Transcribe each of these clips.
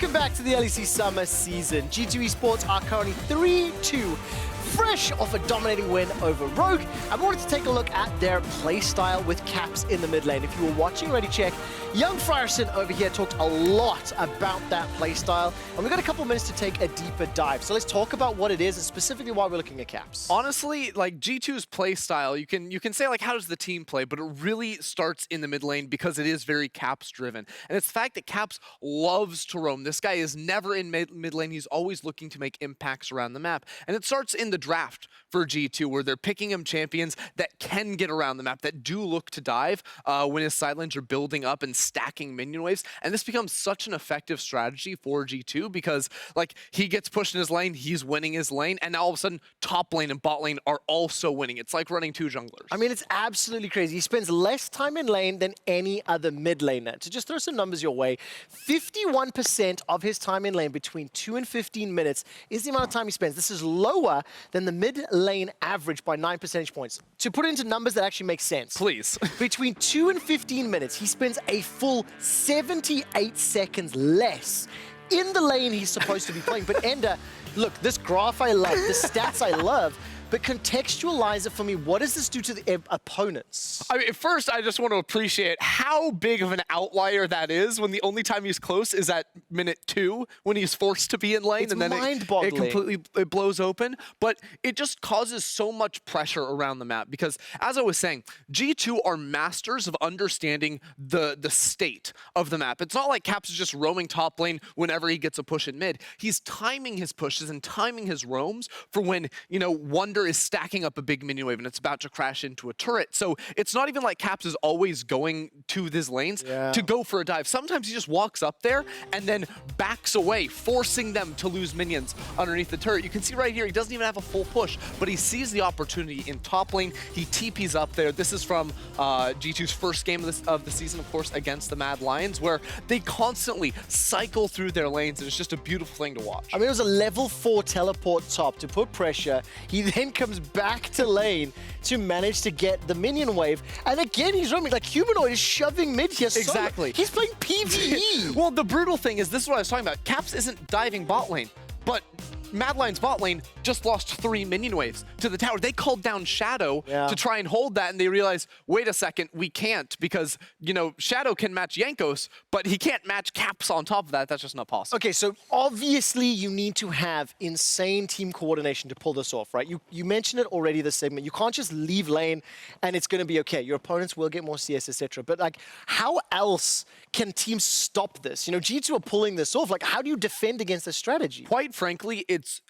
Welcome back to the LEC Summer season. G2 Esports are currently 3-2, fresh off a dominating win over Rogue. I wanted to take a look at their playstyle with Caps in the mid lane. If you were watching, already check. Young Froskurinn over here talked a lot about that playstyle, and we've got a couple minutes to take a deeper dive. So let's talk about what it is and specifically why we're looking at Caps. Honestly, like G2's playstyle, you can say like how does the team play, but it really starts in the mid lane because it is very Caps driven. And it's the fact that Caps loves to roam. This guy is never in mid lane. He's always looking to make impacts around the map. And it starts in the draft for G2 where they're picking him champions that can get around the map, that do look to dive when his side lanes are building up and stacking minion waves. And this becomes such an effective strategy for G2 because like he gets pushed in his lane, he's winning his lane, and now all of a sudden top lane and bot lane are also winning. It's like running two junglers. I mean, it's absolutely crazy. He spends less time in lane than any other mid laner. To just throw some numbers your way, 51% of his time in lane between 2 and 15 minutes is the amount of time he spends. This is lower than the mid lane average by 9 percentage points. To put it into numbers that actually make sense. Please. Between 2 and 15 minutes, he spends a full 78 seconds less in the lane he's supposed to be playing. But Ender, look, this graph I love, the stats I love, but contextualize it for me. What does this do to the opponents? I mean, first, I just want to appreciate how big of an outlier that is when the only time he's close is at minute 2 when he's forced to be in lane. It's and then mind-boggling. it completely blows open. But it just causes so much pressure around the map because, as I was saying, G2 are masters of understanding the state of the map. It's not like Caps is just roaming top lane whenever he gets a push in mid. He's timing his pushes and timing his roams for when, you know, Wunder is stacking up a big minion wave and it's about to crash into a turret. So it's not even like Caps is always going to these lanes to go for a dive. Sometimes he just walks up there and then backs away, forcing them to lose minions underneath the turret. You can see right here, he doesn't even have a full push, but he sees the opportunity in top lane. He TPs up there. This is from G2's first game of the season, of course, against the Mad Lions, where they constantly cycle through their lanes, and it's just a beautiful thing to watch. I mean, it was a level 4 teleport top to put pressure. He then comes back to lane to manage to get the minion wave. And again, he's roaming. Like, Humanoid is shoving mid here. Exactly. He's playing PvE. Well, the brutal thing is, this is what I was talking about. Caps isn't diving bot lane, but Mad Lions bot lane just lost 3 minion waves to the tower. They called down Shadow to try and hold that, and they realized, wait a second, we can't, because, you know, Shadow can match Jankos, but he can't match Caps on top of that. That's just not possible. Okay, so obviously you need to have insane team coordination to pull this off, right? You mentioned it already this segment. You can't just leave lane and it's going to be okay. Your opponents will get more CS, etc. But like, how else can teams stop this? You know, G2 are pulling this off. Like, how do you defend against this strategy? Quite frankly, it's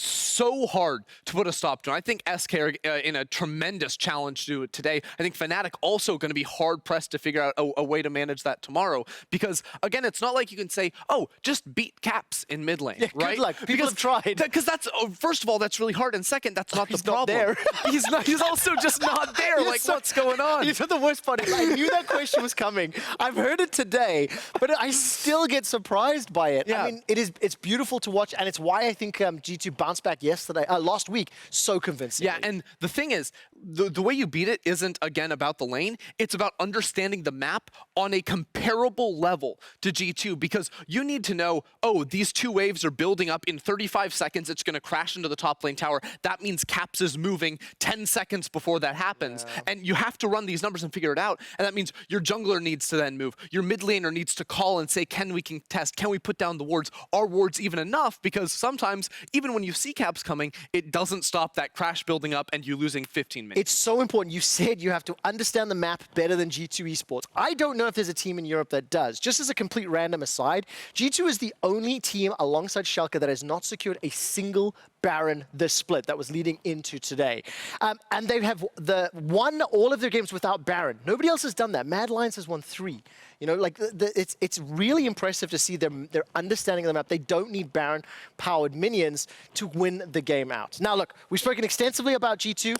so hard to put a stop to. I think SK are in a tremendous challenge to do it today. I think Fnatic also going to be hard-pressed to figure out a way to manage that tomorrow. Because, again, it's not like you can say, oh, just beat Caps in mid lane, right? Good luck. People have tried. Because that's, first of all, that's really hard. And second, that's not the problem. Not there. He's also just not there. Like, what's going on? You know, the worst part is I knew that question was coming. I've heard it today, but I still get surprised by it. Yeah. I mean, it's beautiful to watch, and it's why I think G2 bounced back last week so convincingly. Yeah, and the thing is, the way you beat it isn't, again, about the lane. It's about understanding the map on a comparable level to G2, because you need to know, oh, these 2 waves are building up in 35 seconds. It's going to crash into the top lane tower. That means Caps is moving 10 seconds before that happens. Yeah. And you have to run these numbers and figure it out. And that means your jungler needs to then move. Your mid laner needs to call and say, can we contest? Can we put down the wards? Are wards even enough? Because sometimes, even when you see Caps coming, it doesn't stop that crash building up and you losing 15 minutes. It's so important. You said you have to understand the map better than G2 Esports. I don't know if there's a team in Europe that does. Just as a complete random aside, G2 is the only team alongside Schalke that has not secured a single Baron this split that was leading into today. And they have won all of their games without Baron. Nobody else has done that. Mad Lions has won 3. You know, like it's really impressive to see their understanding of the map. They don't need Baron-powered minions to win the game out. Now, look, we've spoken extensively about G2.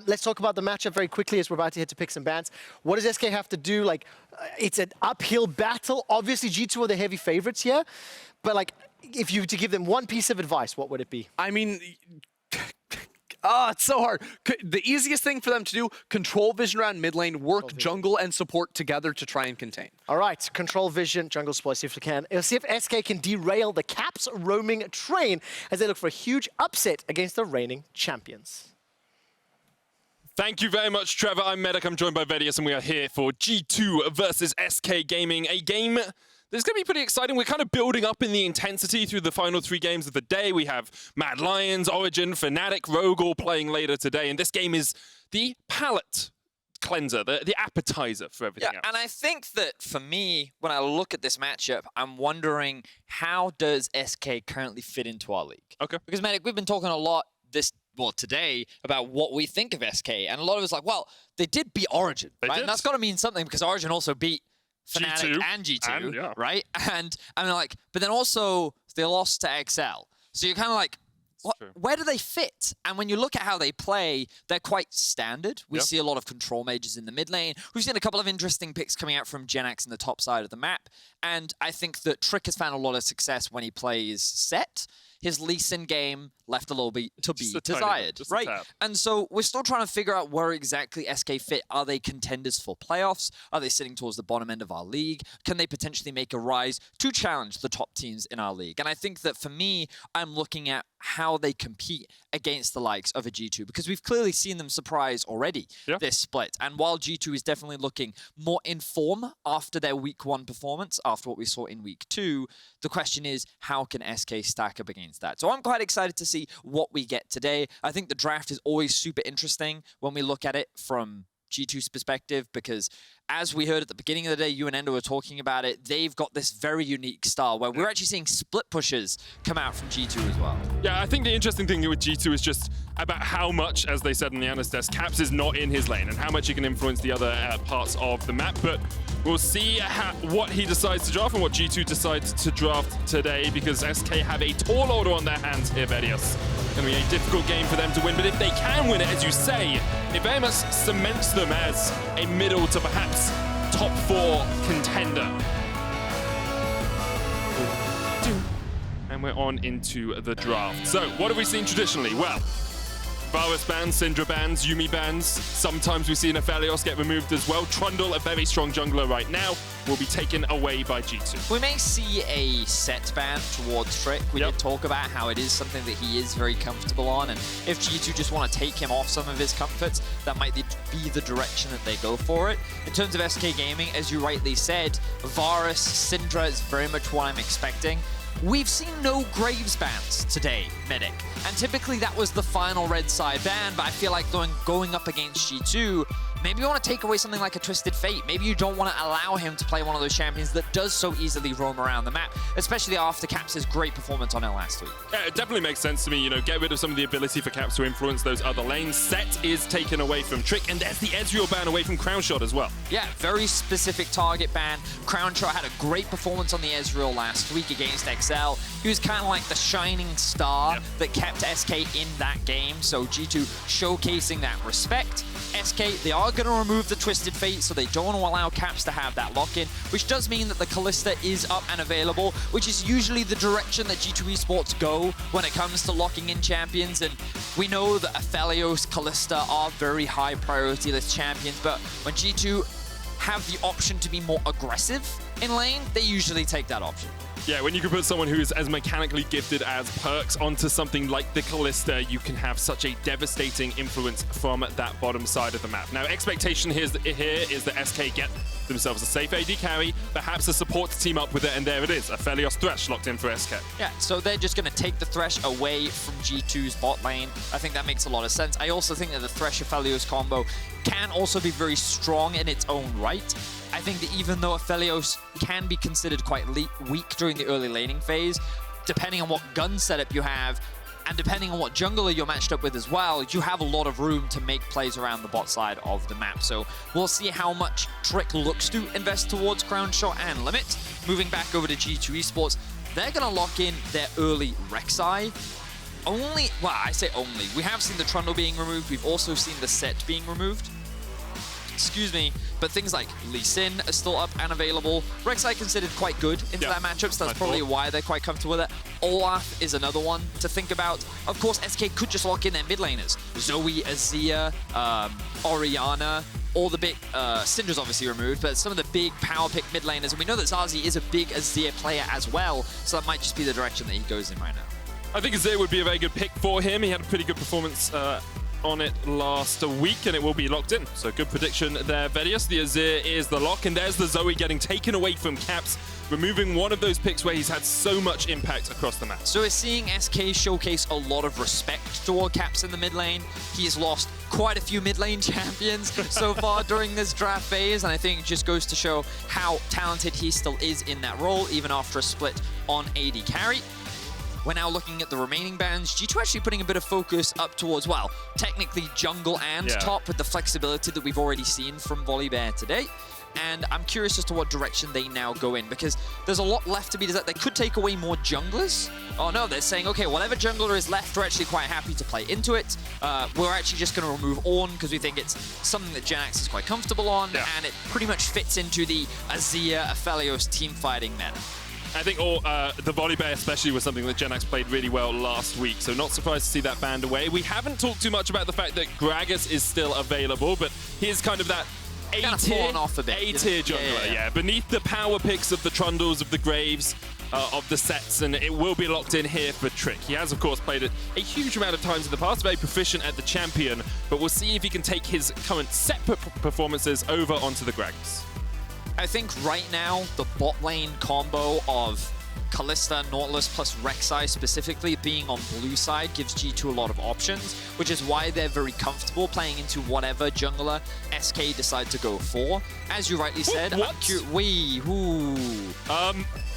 Let's talk about the matchup very quickly as we're about to head to picks and bans. What does SK have to do? Like, it's an uphill battle. Obviously, G2 are the heavy favorites here. But, like, if you were to give them one piece of advice, what would it be? I mean, Oh, it's so hard. The easiest thing for them to do, control vision around mid lane, work jungle and support together to try and contain. All right, control vision, jungle support, see if we can. See if SK can derail the Caps roaming train as they look for a huge upset against the reigning champions. Thank you very much, Trevor. I'm Medic. I'm joined by Vedius, and we are here for G2 versus SK Gaming, a game that's going to be pretty exciting. We're kind of building up in the intensity through the final 3 games of the day. We have Mad Lions, Origin, Fnatic, Rogue all playing later today, and this game is the palate cleanser, the appetizer for everything else. And I think that for me, when I look at this matchup, I'm wondering how does SK currently fit into our league? Okay. Because, Medic, we've been talking a lot today about what we think of SK, and a lot of us like, well, they did beat Origin, right? And that's got to mean something because Origin also beat Fnatic G2, and G2, and, yeah. right? And I'm like, but then also they lost to XL, so you're kind of like, where do they fit? And when you look at how they play, they're quite standard. We see a lot of control mages in the mid lane. We've seen a couple of interesting picks coming out from Jenax in the top side of the map, and I think that Trick has found a lot of success when he plays set. His Lee Sin game left a little bit to be desired, right? And so we're still trying to figure out where exactly SK fit. Are they contenders for playoffs? Are they sitting towards the bottom end of our league? Can they potentially make a rise to challenge the top teams in our league? And I think that for me, I'm looking at how they compete against the likes of a G2, because we've clearly seen them surprise already this split. And while G2 is definitely looking more in form after their week 1 performance, after what we saw in week 2, the question is, how can SK stack up against that? So I'm quite excited to see what we get today. I think the draft is always super interesting when we look at it from G2's perspective, because as we heard at the beginning of the day, you and Endo were talking about it, they've got this very unique style where we're actually seeing split pushes come out from G2 as well. Yeah, I think the interesting thing with G2 is just about how much, as they said in the Analyst desk, Caps is not in his lane and how much he can influence the other parts of the map. But we'll see what he decides to draft and what G2 decides to draft today, because SK have a tall order on their hands here, Vedius. Going to be a difficult game for them to win, but if they can win it, as you say, it very much cements them as a middle to perhaps top 4 contender. And we're on into the draft. So, what have we seen traditionally? Well, Varus bans, Syndra bans, Yuumi bans. Sometimes we see an Aphelios get removed as well. Trundle, a very strong jungler right now, will be taken away by G2. We may see a set ban towards Trick. We did talk about how it is something that he is very comfortable on, and if G2 just want to take him off some of his comforts, that might be the direction that they go for it. In terms of SK Gaming, as you rightly said, Varus, Syndra is very much what I'm expecting. We've seen no Graves bans today, Medic, and typically that was the final Rek'Sai ban, but I feel like going up against G2, maybe you want to take away something like a Twisted Fate. Maybe you don't want to allow him to play one of those champions that does so easily roam around the map, especially after Caps' great performance on it last week. Yeah, it definitely makes sense to me, you know, get rid of some of the ability for Caps to influence those other lanes. Set is taken away from Trick, and there's the Ezreal ban away from Crownshot as well. Yeah, very specific target ban. Crownshot had a great performance on the Ezreal last week against XL. He was kind of like the shining star that kept SK in that game, so G2 showcasing that respect. SK, they are going to remove the Twisted Fate, so they don't want to allow Caps to have that lock-in, which does mean that the Kalista is up and available, which is usually the direction that G2 Esports go when it comes to locking in champions. And we know that Aphelios, Kalista are very high priority list champions, but when G2 have the option to be more aggressive in lane, they usually take that option. Yeah, when you can put someone who is as mechanically gifted as Perkz onto something like the Kalista, you can have such a devastating influence from that bottom side of the map. Now, expectation here is that SK get themselves a safe AD carry, perhaps a support to team up with it, and there it is, Aphelios Thresh locked in for SK. Yeah, so they're just going to take the Thresh away from G2's bot lane. I think that makes a lot of sense. I also think that the Thresh-Aphelios combo can also be very strong in its own right. I think that even though Aphelios can be considered quite weak during the early laning phase, depending on what gun setup you have, and depending on what jungler you're matched up with as well, you have a lot of room to make plays around the bot side of the map. So we'll see how much Trick looks to invest towards Crownshot and Limit. Moving back over to G2 Esports, they're going to lock in their early Rek'Sai. Only, well, I say only. We have seen the Trundle being removed. We've also seen the set being removed. excuse me, but things like Lee Sin are still up and available. Rek'Sai considered quite good into that matchup, so that's probably why they're quite comfortable with it. Olaf is another one to think about. Of course, SK could just lock in their mid laners. Zoe, Azir, Orianna, all the big, Syndra's obviously removed, but some of the big power pick mid laners, and we know that ZaZee is a big Azir player as well, so that might just be the direction that he goes in right now. I think Azir would be a very good pick for him. He had a pretty good performance on it last week, and it will be locked in. So good prediction there, Vedius. The Azir is the lock, and there's the Zoe getting taken away from Caps, removing one of those picks where he's had so much impact across the map. So we're seeing SK showcase a lot of respect toward Caps in the mid lane. He's lost quite a few mid lane champions so far during this draft phase, and I think it just goes to show how talented he still is in that role, even after a split on AD carry. We're now looking at the remaining bans. G2 actually putting a bit of focus up towards, well, technically jungle and top with the flexibility that we've already seen from Volibear today. And I'm curious as to what direction they now go in, because there's a lot left to be desired. They could take away more junglers. Oh no, they're saying, okay, whatever jungler is left, we're actually quite happy to play into it. We're actually just going to remove Ornn because we think it's something that Jenax is quite comfortable on, and it pretty much fits into the Azir, Aphelios team fighting meta. I think the Volibear especially was something that Jenax played really well last week, so not surprised to see that banned away. We haven't talked too much about the fact that Gragas is still available, but he's kind of that A-tier jungler, yeah. Beneath the power picks of the Trundles, of the Graves, of the sets, and it will be locked in here for Trick. He has, of course, played it a huge amount of times in the past, very proficient at the champion, but we'll see if he can take his current set performances over onto the Gragas. I think right now, the bot lane combo of Kalista, Nautilus plus Rek'Sai specifically being on blue side gives G2 a lot of options, which is why they're very comfortable playing into whatever jungler SK decide to go for. As you rightly said,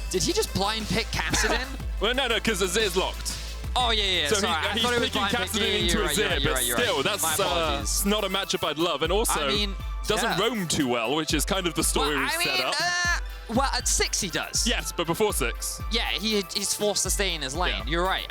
did he just blind pick Kassadin? Well, no, because Azir's locked. Oh, yeah. So sorry, he's picking Kassadin into Azir, but still, that's not a matchup I'd love. And also, doesn't roam too well, which is kind of the story we've set up. Well, at 6 he does. Yes, but before 6. Yeah, he's forced to stay in his lane. Yeah. You're right.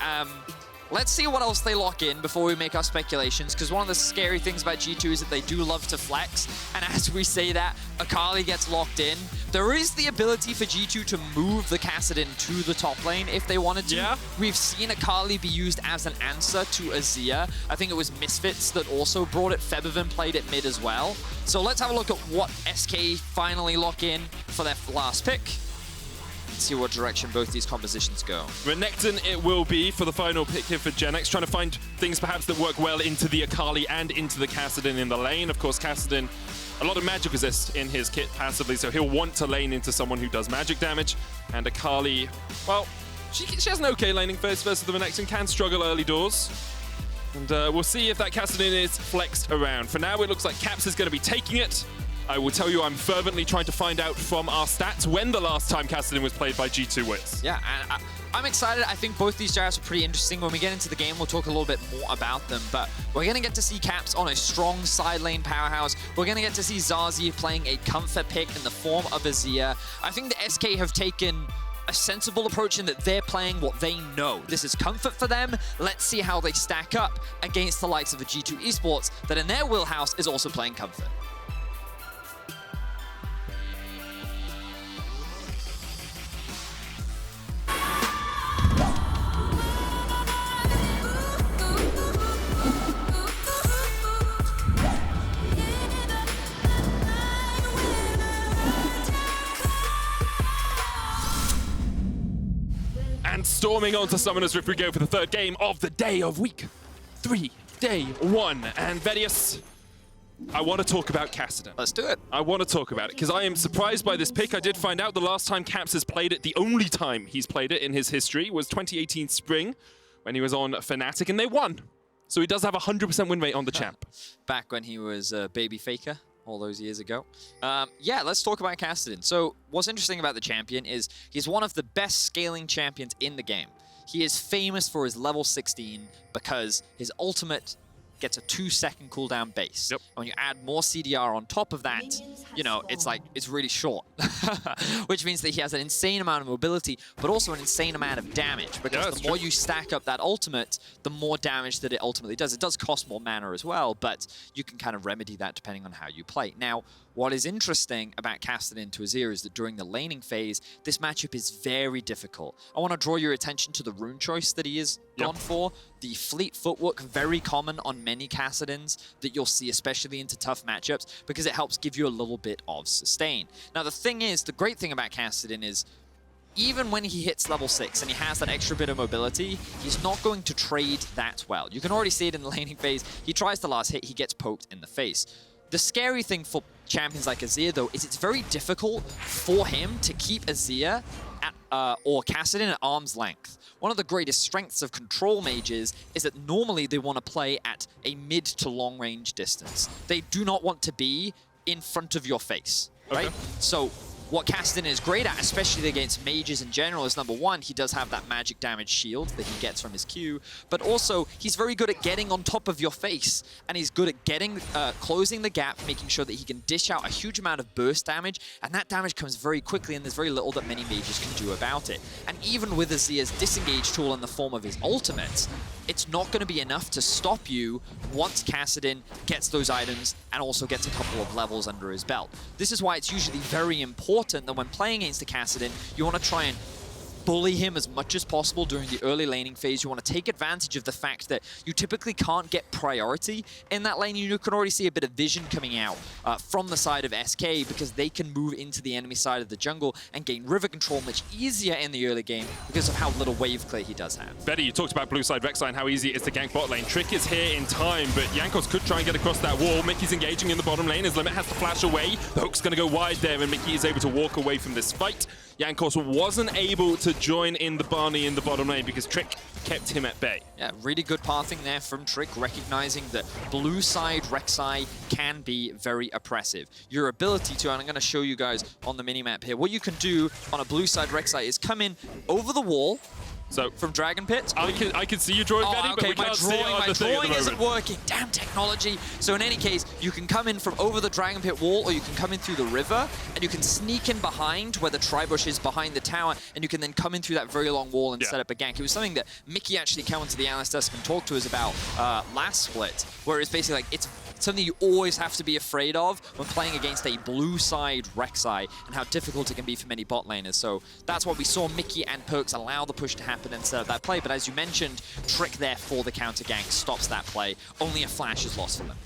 Let's see what else they lock in before we make our speculations, because one of the scary things about G2 is that they do love to flex, and as we say that, Akali gets locked in. There is the ability for G2 to move the Kassadin to the top lane if they wanted to. Yeah. We've seen Akali be used as an answer to Azir. I think it was Misfits that also brought it. Febiven played it mid as well. So let's have a look at what SK finally lock in for their last pick. See what direction both these compositions go. Renekton it will be for the final pick here for Jenax, trying to find things perhaps that work well into the Akali and into the Kassadin in the lane. Of course, Kassadin, a lot of magic resist in his kit passively, so he'll want to lane into someone who does magic damage. And Akali, well, she has an okay laning phase versus the Renekton, can struggle early doors. And we'll see if that Kassadin is flexed around. For now, it looks like Caps is going to be taking it. I will tell you, I'm fervently trying to find out from our stats when the last time Kassadin was played by G2 was. Yeah, and I'm excited. I think both these drafts are pretty interesting. When we get into the game, we'll talk a little bit more about them, but we're going to get to see Caps on a strong side lane powerhouse. We're going to get to see ZaZee playing a comfort pick in the form of Azir. I think the SK have taken a sensible approach in that they're playing what they know. This is comfort for them. Let's see how they stack up against the likes of a G2 Esports that in their wheelhouse is also playing comfort. And storming onto Summoner's Rift we go for the third game of the day of week 3, day 1. And Vedius, I want to talk about Kassadin. Let's do it. I want to talk about it because I am surprised by this pick. I did find out the last time Caps has played it, the only time he's played it in his history was 2018 spring when he was on Fnatic and they won. So he does have a 100% win rate on the champ. Back when he was a baby faker all those years ago. Yeah, let's talk about Kassadin. So what's interesting about the champion is he's one of the best scaling champions in the game. He is famous for his level 16 because his ultimate gets a 2-second cooldown base. Yep. And when you add more CDR on top of that, you know, it's like, it's really short. Which means that he has an insane amount of mobility, but also an insane amount of damage. Because the more you stack up that ultimate, the more damage that it ultimately does. It does cost more mana as well, but you can kind of remedy that depending on how you play. Now, what is interesting about Kassadin to Azir is that during the laning phase, this matchup is very difficult. I want to draw your attention to the rune choice that he is gone for. The fleet footwork, very common on many Kassadins that you'll see, especially into tough matchups, because it helps give you a little bit of sustain. Now, the thing is, the great thing about Kassadin is, even when he hits level 6 and he has that extra bit of mobility, he's not going to trade that well. You can already see it in the laning phase. He tries the last hit, he gets poked in the face. The scary thing for champions like Azir, though, is it's very difficult for him to keep Azir at, or Kassadin at arm's length. One of the greatest strengths of control mages is that normally they want to play at a mid to long range distance. They do not want to be in front of your face, right? Okay. So what Kassadin is great at, especially against mages in general, is number one, he does have that magic damage shield that he gets from his Q, but also he's very good at getting on top of your face, and he's good at getting, closing the gap, making sure that he can dish out a huge amount of burst damage, and that damage comes very quickly, and there's very little that many mages can do about it. And even with Azir's disengage tool in the form of his ultimate, it's not going to be enough to stop you once Kassadin gets those items and also gets a couple of levels under his belt. This is why it's usually very important that when playing against a Kassadin, you want to try and bully him as much as possible during the early laning phase. You want to take advantage of the fact that you typically can't get priority in that lane. You can already see a bit of vision coming out from the side of SK because they can move into the enemy side of the jungle and gain river control much easier in the early game because of how little wave clear he does have. Betty, you talked about blue side Rek'Sai and how easy it is to gank bot lane. Trick is here in time, but Jankos could try and get across that wall. Mikyx engaging in the bottom lane. His limit has to flash away. The hook's going to go wide there, and Mikyx is able to walk away from this fight. Jankos wasn't able to join in the Barney in the bottom lane because Trick kept him at bay. Yeah, really good pathing there from Trick, recognizing that blue side Rek'Sai can be very oppressive. Your ability to, and I'm going to show you guys on the minimap here, what you can do on a blue side Rek'Sai is come in over the wall. So from Dragon Pit, I can see you drawing, Betty, but we can't see it on the thing at the moment. My drawing isn't working. Damn technology. So in any case, you can come in from over the Dragon Pit wall, or you can come in through the river, and you can sneak in behind where the Tribush is behind the tower, and you can then come in through that very long wall and set up a gank. It was something that Mickey actually came onto the Analyst desk and talked to us about last split, where it's basically like, it's something you always have to be afraid of when playing against a blue side Rek'Sai and how difficult it can be for many bot laners. So that's what we saw Mickey and Perkz allow the push to happen instead of that play. But as you mentioned, Trick there for the counter gank stops that play. Only a flash is lost for them.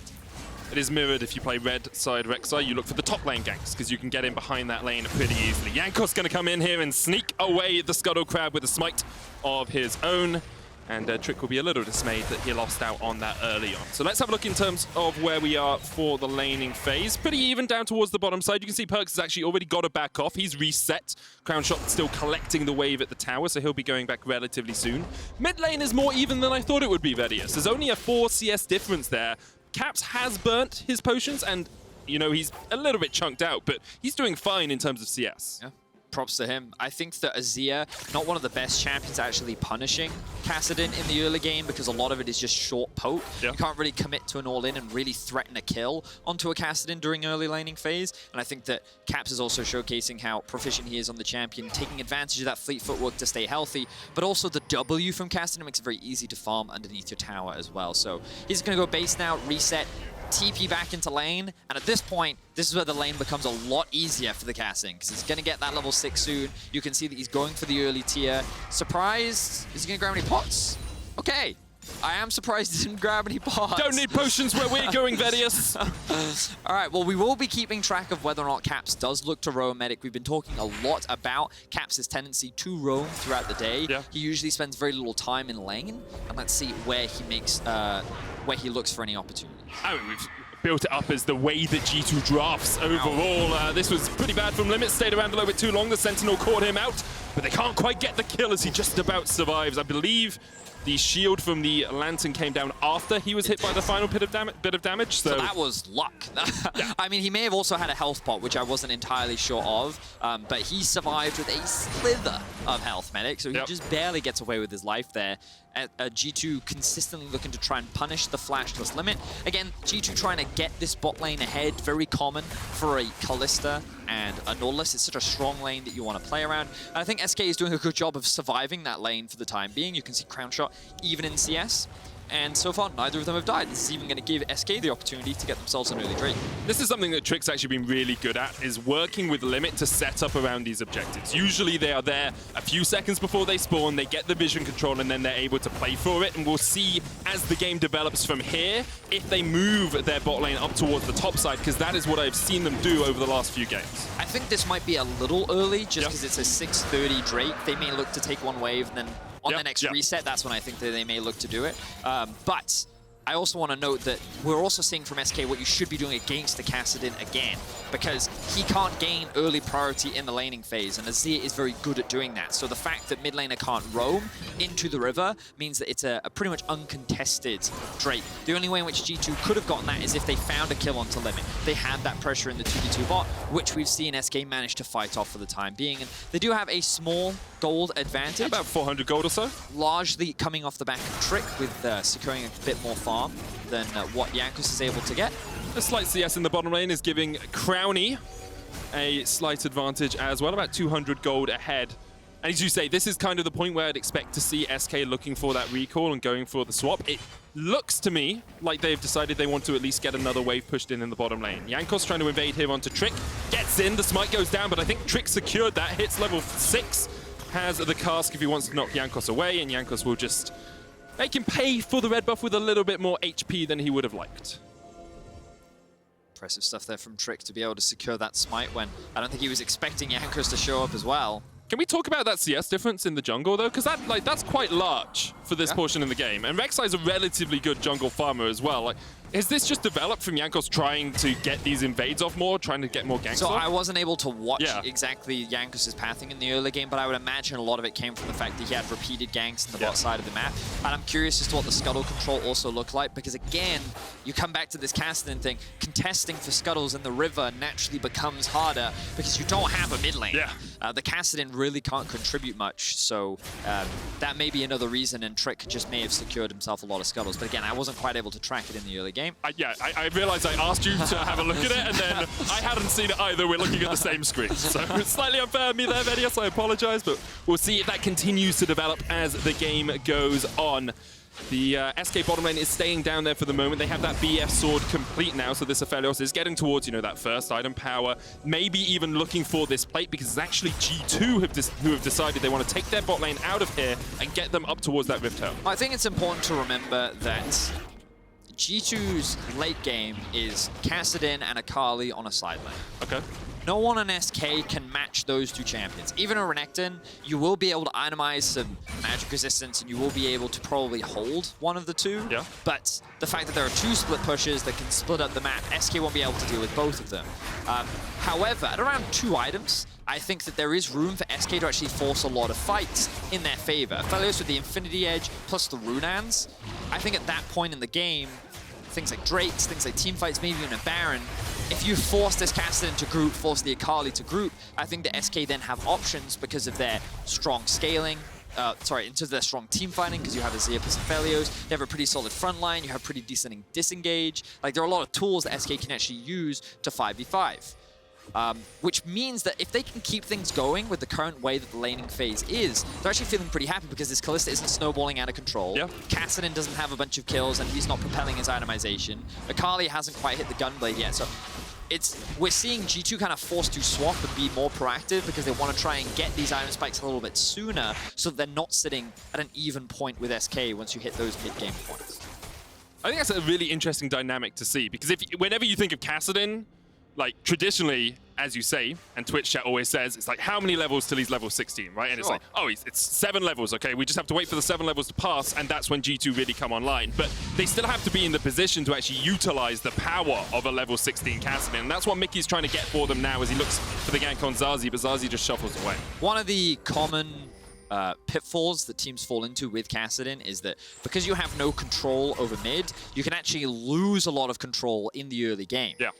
It is mirrored if you play red side Rek'Sai. You look for the top lane ganks because you can get in behind that lane pretty easily. Jankos going to come in here and sneak away the Scuttle Crab with a smite of his own. And Trick will be a little dismayed that he lost out on that early on. So let's have a look in terms of where we are for the laning phase. Pretty even down towards the bottom side. You can see Perkz has actually already got to back off. He's reset. Crownshot still collecting the wave at the tower, so he'll be going back relatively soon. Mid lane is more even than I thought it would be, Vedius. There's only a 4 CS difference there. Caps has burnt his potions, and you know he's a little bit chunked out, but he's doing fine in terms of CS. Yeah. Props to him. I think that Azir, not one of the best champions actually punishing Kassadin in the early game because a lot of it is just short poke. You can't really commit to an all-in and really threaten a kill onto a Kassadin during early laning phase. And I think that Caps is also showcasing how proficient he is on the champion, taking advantage of that fleet footwork to stay healthy, but also the W from Kassadin makes it very easy to farm underneath your tower as well. So he's going to go base now, reset, TP back into lane, and at this point, this is where the lane becomes a lot easier for the Kassadin, because he's going to get that level 6 soon. You can see that he's going for the early tier. Surprised? Is he going to grab any pots? Okay. I am surprised he didn't grab any pots. Don't need potions where we're going, Vedius. All right, well, we will be keeping track of whether or not Caps does look to roam medic. We've been talking a lot about Caps' tendency to roam throughout the day. He usually spends very little time in lane, and let's see where he makes, where he looks for any opportunities. I mean, we've built it up as the way that G2 drafts overall. This was pretty bad from Limit, stayed around a little bit too long. The Sentinel caught him out, but they can't quite get the kill as he just about survives. I believe The shield from the Lantern came down after he was hit by the final bit of damage. So that was luck. I mean, he may have also had a health pot, which I wasn't entirely sure of, but he survived with a slither of health medic, so he just barely gets away with his life there. G2 consistently looking to try and punish the flashless limit. Again, G2 trying to get this bot lane ahead, very common for a Kalista and a Nautilus. It's such a strong lane that you want to play around. And I think SK is doing a good job of surviving that lane for the time being. You can see Crownshot even in CS. And so far, neither of them have died. This is even going to give SK the opportunity to get themselves an early Drake. This is something that Trick's actually been really good at, is working with Limit to set up around these objectives. Usually they are there a few seconds before they spawn, they get the vision control, and then they're able to play for it. And we'll see as the game develops from here, if they move their bot lane up towards the top side, because that is what I've seen them do over the last few games. I think this might be a little early, just because it's a 6:30 Drake. They may look to take one wave and then on the next reset, that's when I think that they may look to do it. But I also want to note that we're also seeing from SK what you should be doing against the Kassadin again, because he can't gain early priority in the laning phase, and Azir is very good at doing that. So the fact that mid laner can't roam into the river means that it's a pretty much uncontested Drake. The only way in which G2 could have gotten that is if they found a kill onto limit. They had that pressure in the 2v2 bot, which we've seen SK manage to fight off for the time being. And they do have a small gold advantage. About 400 gold or so. Largely coming off the back of Trick with securing a bit more farm than what Jankos is able to get. A slight CS in the bottom lane is giving Crowny a slight advantage as well, about 200 gold ahead. And as you say, this is kind of the point where I'd expect to see SK looking for that recall and going for the swap. It looks to me like they've decided they want to at least get another wave pushed in the bottom lane. Jankos trying to invade here onto Trick, gets in, the smite goes down, but I think Trick secured that, hits level 6, has the cask if he wants to knock Jankos away, and Jankos will just make him pay for the red buff with a little bit more HP than he would have liked. Impressive stuff there from Trick to be able to secure that smite when I don't think he was expecting Jankos to show up as well. Can we talk about that CS difference in the jungle, though? Because that's quite large for this portion in the game. And Rek'Sai is a relatively good jungle farmer as well. Like, is this just developed from Jankos trying to get these invades off more, trying to get more ganks So off? I wasn't able to watch exactly Jankos' pathing in the early game, but I would imagine a lot of it came from the fact that he had repeated ganks in the bot side of the map. And I'm curious as to what the scuttle control also looked like, because again, you come back to this Kassadin thing, contesting for scuttles in the river naturally becomes harder because you don't have a mid lane. The Kassadin really can't contribute much, so that may be another reason, and Trick just may have secured himself a lot of scuttles. But again, I wasn't quite able to track it in the early game. I realized I asked you to have a look at it, and then I hadn't seen it either. We're looking at the same screen. So it's slightly unfair of me there, Vedius. I apologize, but we'll see if that continues to develop as the game goes on. The SK bottom lane is staying down there for the moment. They have that BF sword complete now, so this Aphelios is getting towards, that first item power. Maybe even looking for this plate, because it's actually G2 who have decided they want to take their bot lane out of here and get them up towards that Rift Herald. I think it's important to remember that G2's late game is Kassadin and Akali on a side lane. Okay. No one in SK can match those two champions. Even a Renekton, you will be able to itemize some magic resistance and you will be able to probably hold one of the two. Yeah. But the fact that there are two split pushes that can split up the map, SK won't be able to deal with both of them. However, at around 2 items, I think that there is room for SK to actually force a lot of fights in their favor. Aphelios with the Infinity Edge plus the Runans, I think at that point in the game, things like Drakes, things like teamfights, maybe even a Baron, if you force this Kassadin to group, force the Akali to group, I think the SK then have options because of their strong scaling, into their strong team fighting, because you have Azir plus Aphelios, you have a pretty solid front line, you have pretty decent disengage. Like, there are a lot of tools that SK can actually use to 5v5. Which means that if they can keep things going with the current way that the laning phase is, they're actually feeling pretty happy because this Kalista isn't snowballing out of control. Kassadin doesn't have a bunch of kills and he's not propelling his itemization. Akali hasn't quite hit the gunblade yet, so we're seeing G2 kind of forced to swap and be more proactive because they want to try and get these item spikes a little bit sooner so that they're not sitting at an even point with SK once you hit those mid-game points. I think that's a really interesting dynamic to see, because whenever you think of Kassadin, like, traditionally, as you say, and Twitch chat always says, it's like, how many levels till he's level 16, right? And it's like, oh, it's 7 levels, okay? We just have to wait for the 7 levels to pass, and that's when G2 really come online. But they still have to be in the position to actually utilize the power of a level 16 Kassadin, and that's what Mikyx's trying to get for them now as he looks for the gank on ZaZee, but ZaZee just shuffles away. One of the common pitfalls that teams fall into with Kassadin is that because you have no control over mid, you can actually lose a lot of control in the early game. Yeah.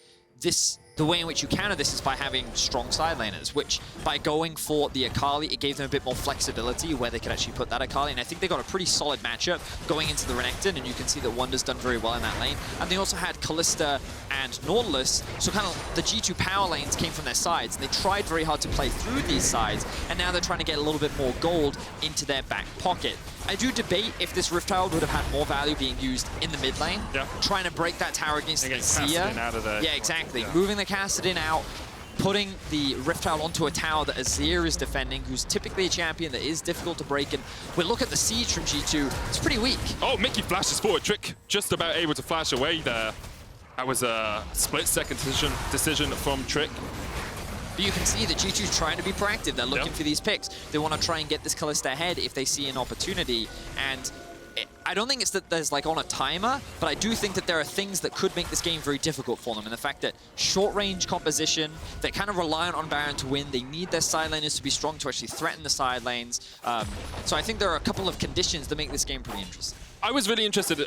The way in which you counter this is by having strong side laners, which by going for the Akali, it gave them a bit more flexibility where they could actually put that Akali. And I think they got a pretty solid matchup going into the Renekton, and you can see that Wunder's done very well in that lane. And they also had Kalista and Nautilus, so kind of the G2 power lanes came from their sides. And they tried very hard to play through these sides, and now they're trying to get a little bit more gold into their back pocket. I do debate if this Rift Tower would have had more value being used in the mid lane, trying to break that tower against Azir. Out of there. Yeah, exactly. Moving the Kassadin out, putting the Rift Tower onto a tower that Azir is defending, who's typically a champion that is difficult to break. And we look at the siege from G2, it's pretty weak. Oh, Mikyx flashes forward. Trick just about able to flash away there. That was a split-second decision from Trick. But you can see that G2's trying to be proactive. They're looking for these picks. They want to try and get this Kalista ahead if they see an opportunity. And I don't think it's that there's like on a timer, but I do think that there are things that could make this game very difficult for them. And the fact that short-range composition, they're kind of reliant on Baron to win. They need their side laners to be strong to actually threaten the side lanes. So I think there are a couple of conditions that make this game pretty interesting. I was really interested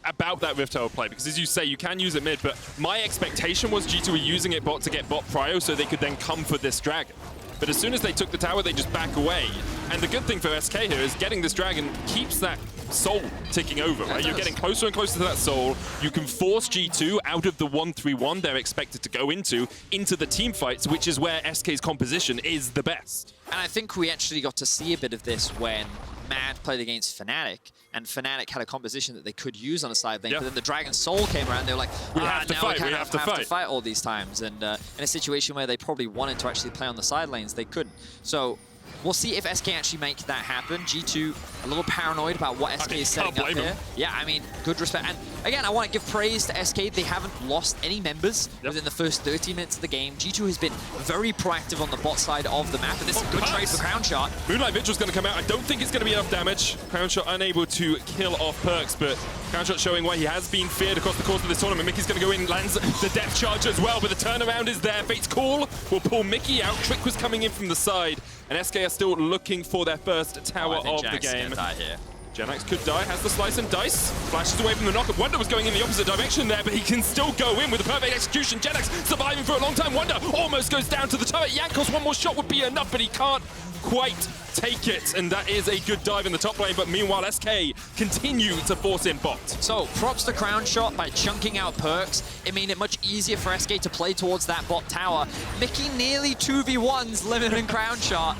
about that Rift Tower play, because as you say, you can use it mid, but my expectation was G2 were using it bot to get bot prio so they could then come for this dragon. But as soon as they took the tower, they just back away. And the good thing for SK here is getting this dragon keeps that soul ticking over, right? You're getting closer and closer to that soul. You can force G2 out of the 1-3-1 they're expected to go into the team fights, which is where SK's composition is the best. And I think we actually got to see a bit of this when Mad played against Fnatic, and Fnatic had a composition that they could use on a side lane, but then the Dragon Soul came around, they were like, we have to fight all these times. And in a situation where they probably wanted to actually play on the side lanes, they couldn't. So we'll see if SK actually make that happen. G2 a little paranoid about what SK is setting up here. Yeah, I mean, good respect. And again, I want to give praise to SK. They haven't lost any members within the first 30 minutes of the game. G2 has been very proactive on the bot side of the map, and this is a good trade for Crownshot. Moonlight Vigil's going to come out. I don't think it's going to be enough damage. Crownshot unable to kill off Perkz, but Crownshot showing why he has been feared across the course of this tournament. Mikyx's going to go in, lands the depth charge as well, but the turnaround is there. Fate's Call will pull Mikyx out. Trick was coming in from the side, and SK are still looking for their first tower of the game. Here. Jenax could die, has the slice and dice, flashes away from the knock. Wunder was going in the opposite direction there, but he can still go in with a perfect execution. Jenax surviving for a long time. Wunder almost goes down to the turret. Jankos, one more shot would be enough, but he can't quite take it, and that is a good dive in the top lane. But meanwhile, SK continue to force in bot. So props to Crownshot by chunking out Perkz. It made it much easier for SK to play towards that bot tower. Mikyx nearly 2v1s limiting Crownshot.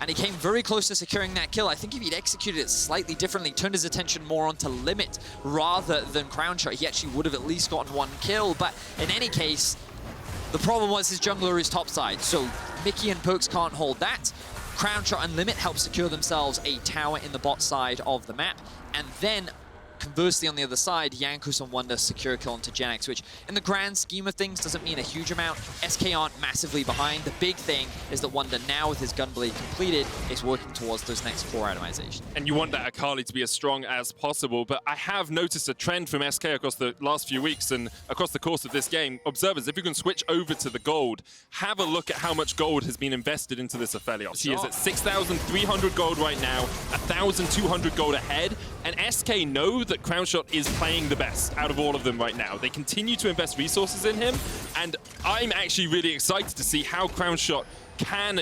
And he came very close to securing that kill. I think if he'd executed it slightly differently, turned his attention more onto Limit rather than Crownshot, he actually would have at least gotten one kill. But in any case, the problem was his jungler is topside, so Mikyx and Perkz can't hold that. Crownshot and Limit help secure themselves a tower in the bot side of the map, and then conversely, on the other side, Jankos and Wunder secure a kill onto Jenax, which in the grand scheme of things doesn't mean a huge amount. SK aren't massively behind. The big thing is that Wunder, now with his Gunblade completed, is working towards those next core itemizations. And you want that Akali to be as strong as possible, but I have noticed a trend from SK across the last few weeks and across the course of this game. Observers, if you can switch over to the gold, have a look at how much gold has been invested into this Aphelios. He is at 6,300 gold right now, 1,200 gold ahead, and SK know that Crownshot is playing the best out of all of them right now. They continue to invest resources in him, and I'm actually really excited to see how Crownshot can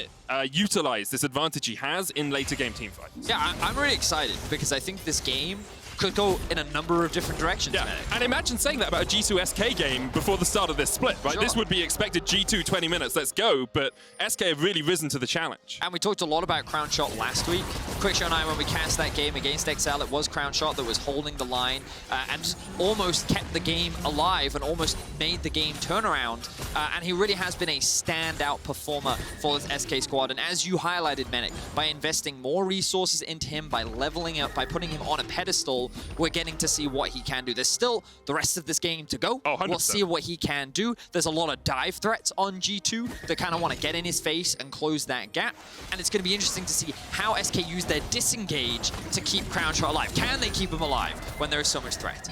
utilize this advantage he has in later game team fights. Yeah, I'm really excited because I think this game could go in a number of different directions. Yeah, and imagine saying that about a G2 SK game before the start of this split, right? Sure. This would be expected G2 20 minutes, let's go, but SK have really risen to the challenge. And we talked a lot about Crownshot last week. Quickshot and I, when we cast that game against XL, it was Crownshot that was holding the line and almost kept the game alive and almost made the game turn around. And he really has been a standout performer for this SK squad. And as you highlighted, Menik, by investing more resources into him, by leveling up, by putting him on a pedestal, we're getting to see what he can do. There's still the rest of this game to go. Oh, 100%. We'll see what he can do. There's a lot of dive threats on G2 that kind of want to get in his face and close that gap. And it's going to be interesting to see how SK use their disengage to keep Crownshot alive. Can they keep him alive when there is so much threat?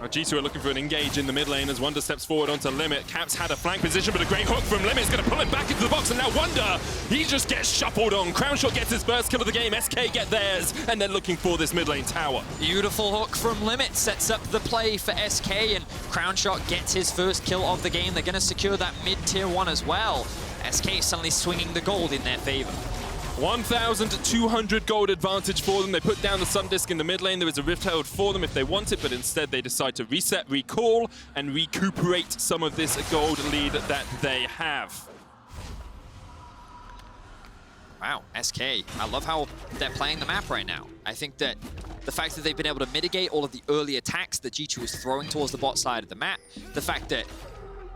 G2 are looking for an engage in the mid lane as Wunder steps forward onto Limit. Caps had a flank position, but a great hook from Limit is going to pull him back into the box, and now Wunder, he just gets shuffled on. Crownshot gets his first kill of the game, SK get theirs, and they're looking for this mid lane tower. Beautiful hook from Limit sets up the play for SK, and Crownshot gets his first kill of the game. They're going to secure that mid-tier 1 as well. SK suddenly swinging the gold in their favor. 1,200 gold advantage for them. They put down the Sun Disc in the mid lane. There is a Rift Herald for them if they want it, but instead they decide to reset, recall, and recuperate some of this gold lead that they have. Wow, SK. I love how they're playing the map right now. I think that the fact that they've been able to mitigate all of the early attacks that G2 is throwing towards the bot side of the map, the fact that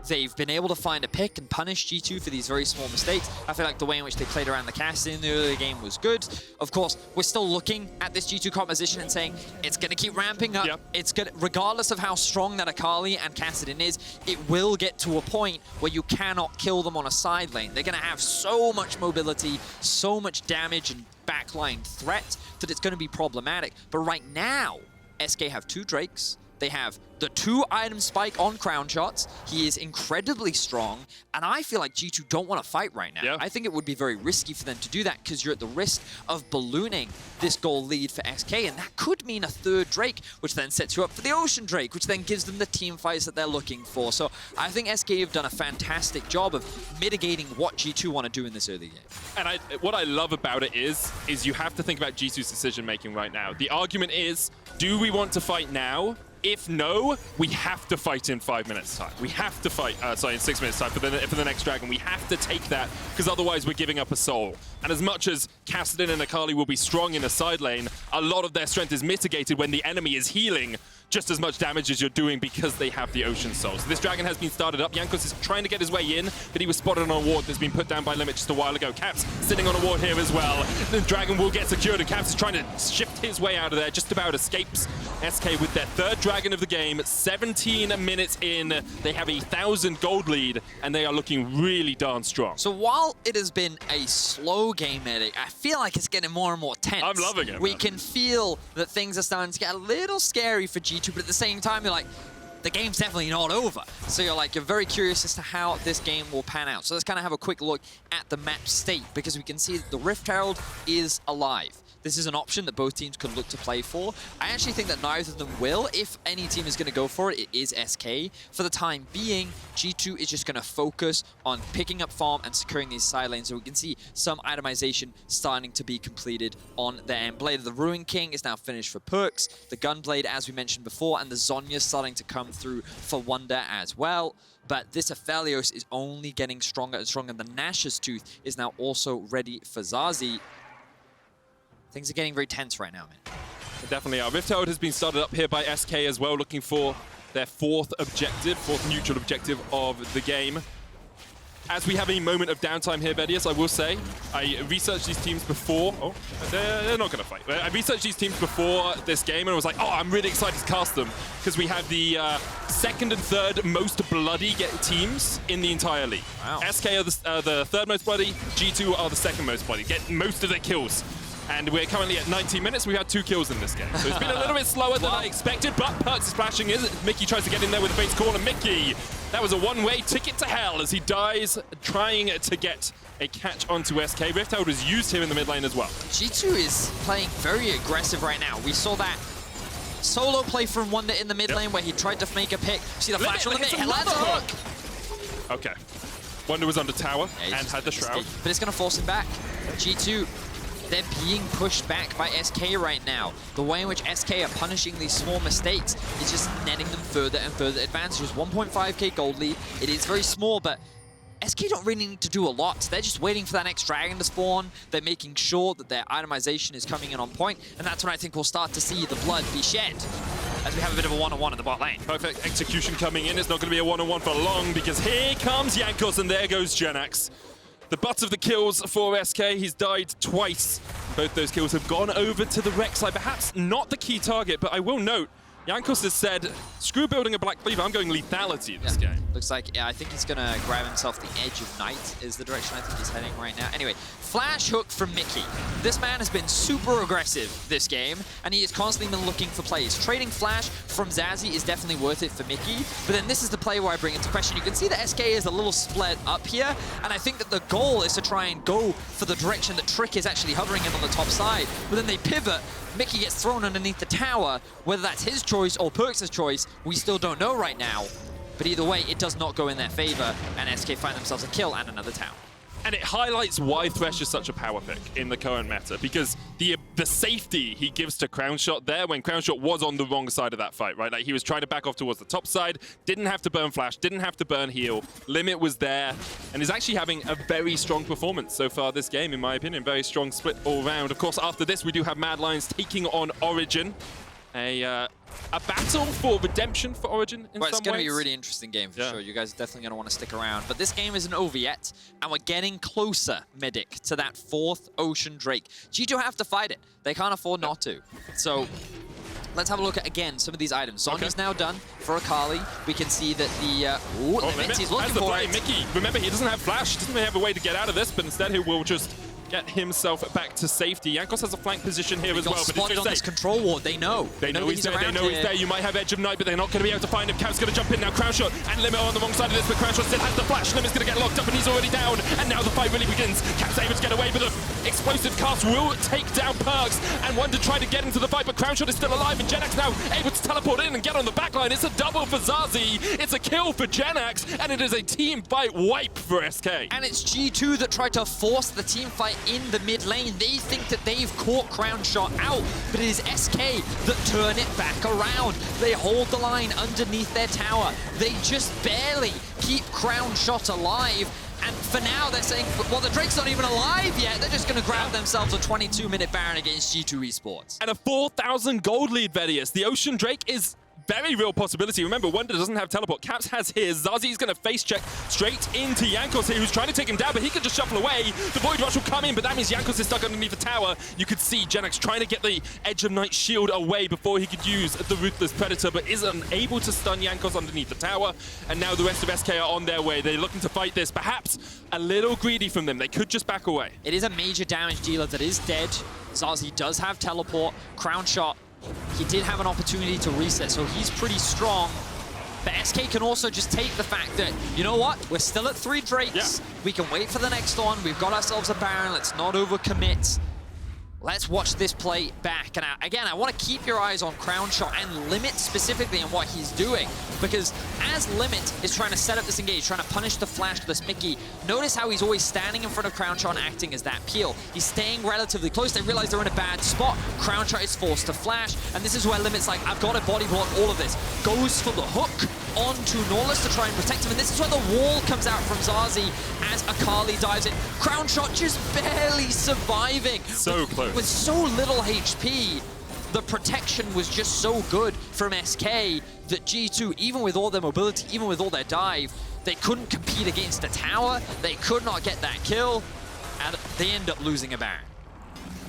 they've been able to find a pick and punish G2 for these very small mistakes. I feel like the way in which they played around the Kassadin in the earlier game was good. Of course, we're still looking at this G2 composition and saying it's going to keep ramping up. Yep. It's good, regardless of how strong that Akali and Kassadin is, it will get to a point where you cannot kill them on a side lane. They're going to have so much mobility, so much damage and backline threat that it's going to be problematic. But right now, SK have 2 Drakes. They have the 2-item spike on Crownshot. He is incredibly strong, and I feel like G2 don't want to fight right now. Yeah. I think it would be very risky for them to do that because you're at the risk of ballooning this goal lead for SK, and that could mean a 3rd Drake, which then sets you up for the Ocean Drake, which then gives them the team fights that they're looking for. So I think SK have done a fantastic job of mitigating what G2 want to do in this early game. And what I love about it is you have to think about G2's decision-making right now. The argument is, do we want to fight now? If no, we have to fight in 5 minutes' time. We have to fight, in 6 minutes' time for the next dragon. We have to take that, because otherwise we're giving up a soul. And as much as Kassadin and Akali will be strong in a side lane, a lot of their strength is mitigated when the enemy is healing just as much damage as you're doing because they have the Ocean Soul. So this dragon has been started up. Jankos is trying to get his way in, but he was spotted on a ward that's been put down by Limit just a while ago. Caps sitting on a ward here as well. The dragon will get secured, and Caps is trying to shift his way out of there, just about escapes. SK with their 3rd dragon of the game, 17 minutes in. They have 1,000 gold lead, and they are looking really darn strong. So while it has been a slow game, Eric, I feel like it's getting more and more tense. I'm loving it, We man. can feel that things are starting to get a little scary for G2, but at the same time, you're like, the game's definitely not over. So you're very curious as to how this game will pan out. So let's kind of have a quick look at the map state, because we can see that the Rift Herald is alive. This is an option that both teams could look to play for. I actually think that neither of them will. If any team is going to go for it, it is SK. For the time being, G2 is just going to focus on picking up farm and securing these side lanes. So we can see some itemization starting to be completed on their end. Blade of the Ruin King is now finished for Perkz. The Gunblade, as we mentioned before, and the Zhonya's starting to come through for Wunder as well. But this Aphelios is only getting stronger and stronger. The Nash's Tooth is now also ready for ZaZee. Things are getting very tense right now, man. They definitely are. Rift Herald has been started up here by SK as well, looking for their 4th objective, 4th neutral objective of the game. As we have a moment of downtime here, Vedius, I will say, I researched these teams before. Oh, they're not going to fight. I researched these teams before this game, and I was like, oh, I'm really excited to cast them, because we have the 2nd and 3rd most bloody teams in the entire league. Wow. SK are the 3rd most bloody, G2 are the 2nd most bloody, get most of their kills. And we're currently at 19 minutes. We've had 2 kills in this game. So it's been a little bit slower than I expected, but Perkz is splashing in. Mikyx tries to get in there with a face call, and Mikyx, that was a one-way ticket to hell as he dies trying to get a catch onto SK. Rift Herald was used here in the mid lane as well. G2 is playing very aggressive right now. We saw that solo play from Wunder in the mid lane where he tried to make a pick. See the flash on the mid, lands a hook. Okay. Wunder was under tower and had the shroud. But it's going to force him back. G2, they're being pushed back by SK right now. The way in which SK are punishing these small mistakes is just netting them further and further advantages. 1.5k gold lead. It is very small, but SK don't really need to do a lot. They're just waiting for that next dragon to spawn. They're making sure that their itemization is coming in on point, and that's when I think we'll start to see the blood be shed as we have a bit of a one-on-one in the bot lane. Perfect execution coming in. It's not going to be a one-on-one for long, because here comes Jankos, and there goes Jenax. The butt of the kills for SK. He's died twice. Both those kills have gone over to the Rek'Sai. Perhaps not the key target, but I will note Jankos has said, screw building a Black Cleaver, I'm going lethality this game. Looks like, yeah, I think he's going to grab himself the Edge of Night is the direction I think he's heading right now. Anyway, flash hook from Mikyx. This man has been super aggressive this game, and he has constantly been looking for plays. Trading flash from ZaZee is definitely worth it for Mikyx, but then this is the play where I bring into question. You can see that SK is a little split up here, and I think that the goal is to try and go for the direction that Trick is actually hovering in on the top side, but then they pivot. Mikyx gets thrown underneath the tower. Whether that's his choice or Perkz' choice, we still don't know right now. But either way, it does not go in their favor, and SK find themselves a kill and another tower. And it highlights why Thresh is such a power pick in the current meta, because the safety he gives to Crownshot there when Crownshot was on the wrong side of that fight, right? Like he was trying to back off towards the top side, didn't have to burn flash, didn't have to burn heal, limit was there, and is actually having a very strong performance so far this game, in my opinion. Very strong split all round. Of course, after this, we do have Mad Lions taking on Origin. A battle for redemption for Origin in some ways. It's going to be a really interesting game for sure. You guys are definitely going to want to stick around. But this game isn't over yet, and we're getting closer, Medic, to that 4th Ocean Drake. G2 have to fight it. They can't afford not to. So let's have a look at, again, some of these items. Sonya's now done for Akali. We can see that the limit he's looking for it. Mikyx, remember, he doesn't have flash, doesn't really have a way to get out of this, but instead he will just get himself back to safety. Jankos has a flank position here as well, but spotted on this control ward. They know. They know he's there. They know he's there. You might have Edge of Night, but they're not going to be able to find him. Cap's going to jump in now. Crownshot and Limit on the wrong side of this, but Crownshot still has the flash. Limit's going to get locked up, and he's already down. And now the fight really begins. Cap's able to get away, but the explosive cast will take down Perkz. And Wunder tried to get into the fight, but Crownshot is still alive, and Jenax now able to teleport in and get on the backline. It's a double for ZaZee. It's a kill for Jenax, and it is a team fight wipe for SK. And it's G2 that tried to force the team fight in the mid lane. They think that they've caught Crownshot out, but it is SK that turn it back around. They hold the line underneath their tower. They just barely keep Crownshot alive. And for now, they're saying, well, the Drake's not even alive yet. They're just going to grab themselves a 22-minute Baron against G2 Esports. And a 4,000 gold lead, Vedius. The Ocean Drake is very real possibility. Remember, Wunder doesn't have teleport. Caps has his. ZaZee's going to face check straight into Jankos here, who's trying to take him down, but he can just shuffle away. The Void Rush will come in, but that means Jankos is stuck underneath the tower. You could see Jenax trying to get the Edge of Night shield away before he could use the Ruthless Predator, but isn't able to stun Jankos underneath the tower. And now the rest of SK are on their way. They're looking to fight this. Perhaps a little greedy from them. They could just back away. It is a major damage dealer that is dead. ZaZee does have teleport. Crownshot, he did have an opportunity to reset, so he's pretty strong. But SK can also just take the fact that, you know what, we're still at 3 Drakes. We can wait for the next one. We've got ourselves a Baron. Let's not overcommit. Let's watch this play back. And again, I want to keep your eyes on Crownshot and Limit specifically and what he's doing. Because as Limit is trying to set up this engage, trying to punish the flash to this Mikyx, notice how he's always standing in front of Crownshot and acting as that peel. He's staying relatively close. They realize they're in a bad spot. Crownshot is forced to flash. And this is where Limit's like, I've got to body block all of this. Goes for the hook onto Nautilus to try and protect him. And this is where the wall comes out from ZaZee as Akali dives in. Crownshot just barely surviving. So close. With so little HP, the protection was just so good from SK that G2, even with all their mobility, even with all their dive, they couldn't compete against the tower. They could not get that kill, and they end up losing a Baron.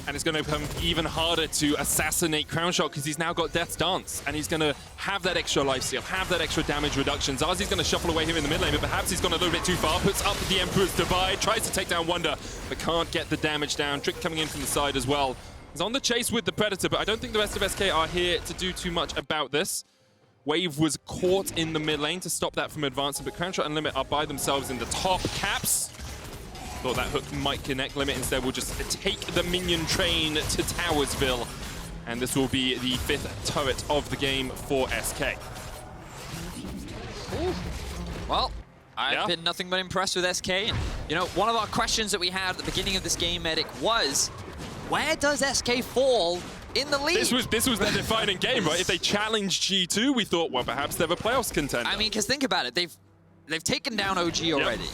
And it's going to become even harder to assassinate Crownshot because he's now got Death's Dance, and he's going to have that extra lifesteal, have that extra damage reduction. ZaZee's going to shuffle away here in the mid lane, but perhaps he's gone a little bit too far, puts up the Emperor's Divide, tries to take down Wunder, but can't get the damage down. Trick coming in from the side as well. He's on the chase with the Predator, but I don't think the rest of SK are here to do too much about this. Wave was caught in the mid lane to stop that from advancing, but Crownshot and Limit are by themselves in the top. Caps thought that hook might connect. Limit instead will just take the minion train to Towersville. And this will be the 5th turret of the game for SK. Ooh. Well, I've been nothing but impressed with SK. And, you know, one of our questions that we had at the beginning of this game, Medic, was where does SK fall in the league? This was their defining game, right? If they challenged G2, we thought, well, perhaps they're a playoffs contender. I mean, because think about it. They've taken down OG already.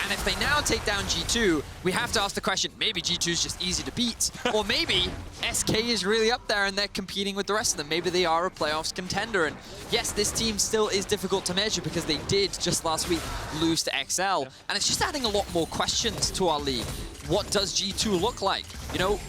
And if they now take down G2, we have to ask the question, maybe G2 is just easy to beat. Or maybe SK is really up there and they're competing with the rest of them. Maybe they are a playoffs contender. And yes, this team still is difficult to measure because they did just last week lose to XL. And it's just adding a lot more questions to our league. What does G2 look like? You know,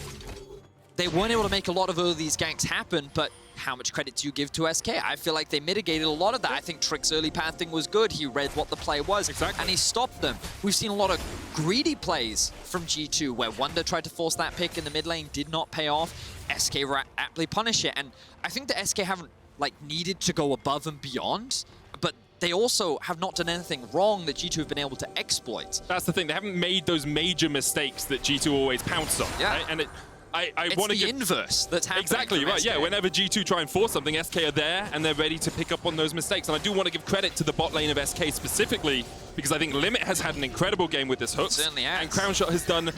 they weren't able to make a lot of these ganks happen, but how much credit do you give to SK? I feel like they mitigated a lot of that. I think Trick's early pathing was good. He read what the play was, and he stopped them. We've seen a lot of greedy plays from G2, where Wunder tried to force that pick in the mid lane, did not pay off. SK aptly punish it, and I think the SK haven't like needed to go above and beyond, but they also have not done anything wrong that G2 have been able to exploit. That's the thing. They haven't made those major mistakes that G2 always pounce on. Yeah. Right? And It's the inverse that's happening. Exactly, right. SK. Yeah, whenever G2 try and force something, SK are there and they're ready to pick up on those mistakes. And I do want to give credit to the bot lane of SK specifically, because I think Limit has had an incredible game with this hook. Certainly has. And Crownshot has done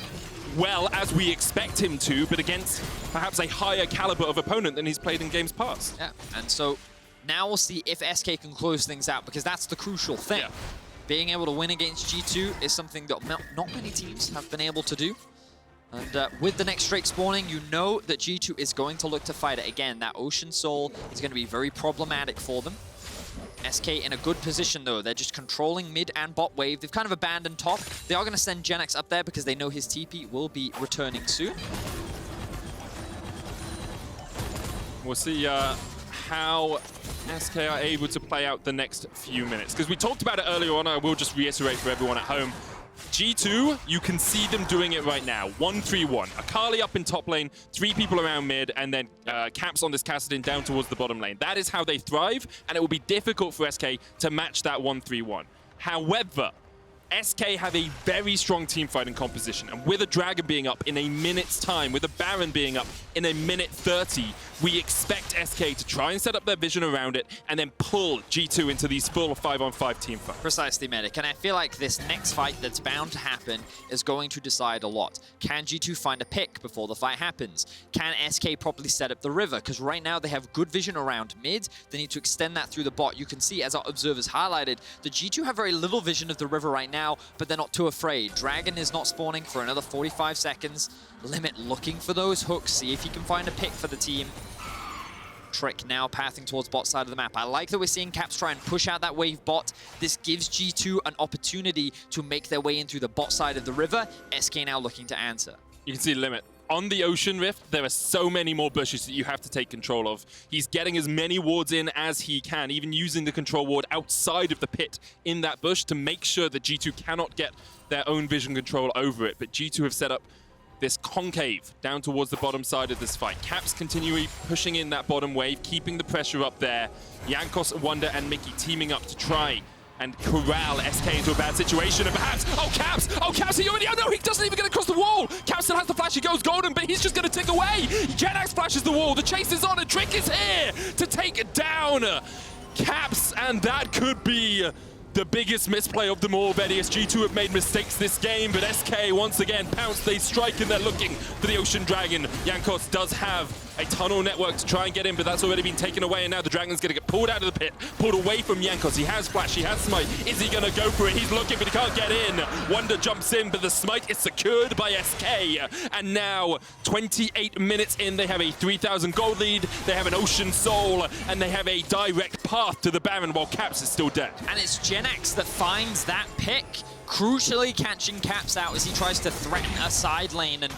well, as we expect him to, but against perhaps a higher caliber of opponent than he's played in games past. Yeah, and so now we'll see if SK can close things out, because that's the crucial thing. Yeah. Being able to win against G2 is something that not many teams have been able to do. And with the next Drake spawning, you know that G2 is going to look to fight it. Again, that Ocean Soul is going to be very problematic for them. SK in a good position, though. They're just controlling mid and bot wave. They've kind of abandoned top. They are going to send Jenax up there because they know his TP will be returning soon. We'll see how SK are able to play out the next few minutes. Because we talked about it earlier on, I will just reiterate for everyone at home. G2, you can see them doing it right now. 1-3-1. Akali up in top lane, 3 people around mid, and then Caps on this Kassadin down towards the bottom lane. That is how they thrive, and it will be difficult for SK to match that 1-3-1. However, SK have a very strong team fighting composition, and with a Dragon being up in a minute's time, with a Baron being up in a minute 30, we expect SK to try and set up their vision around it and then pull G2 into these full 5-on-5 team fights. Precisely, Medic. And I feel like this next fight that's bound to happen is going to decide a lot. Can G2 find a pick before the fight happens? Can SK properly set up the river? Because right now they have good vision around mid. They need to extend that through the bot. You can see, as our observers highlighted, the G2 have very little vision of the river right now, but they're not too afraid. Dragon is not spawning for another 45 seconds. Limit looking for those hooks, see if he can find a pick for the team. Trick now pathing towards bot side of the map. I like that we're seeing Caps try and push out that wave bot. This gives G2 an opportunity to make their way in through the bot side of the river. SK now looking to answer. You can see Limit. On the Ocean Rift, there are so many more bushes that you have to take control of. He's getting as many wards in as he can, even using the control ward outside of the pit in that bush to make sure that G2 cannot get their own vision control over it. But G2 have set up this concave down towards the bottom side of this fight. Caps continually pushing in that bottom wave, keeping the pressure up there. Jankos, Wunder, and Mikyx teaming up to try and corral SK into a bad situation, and perhaps, oh Caps, he already, oh no, he doesn't even get across the wall. Caps still has the flash, he goes golden, but he's just gonna tick away. Jenax flashes the wall, the chase is on, and Trick is here to take it down. Caps, and that could be the biggest misplay of them all. Vedius, G2 have made mistakes this game, but SK once again pounce, they strike, and they're looking for the Ocean Dragon. Jankos does have a tunnel network to try and get in, but that's already been taken away, and now the Dragon's gonna get pulled out of the pit, pulled away from Jankos. He has flash, he has smite. Is he gonna go for it? He's looking, but he can't get in. Wunder jumps in, but the smite is secured by SK. And now, 28 minutes in, they have a 3,000 gold lead, they have an Ocean Soul, and they have a direct path to the Baron while Caps is still dead. And it's Jenax that finds that pick, crucially catching Caps out as he tries to threaten a side lane. And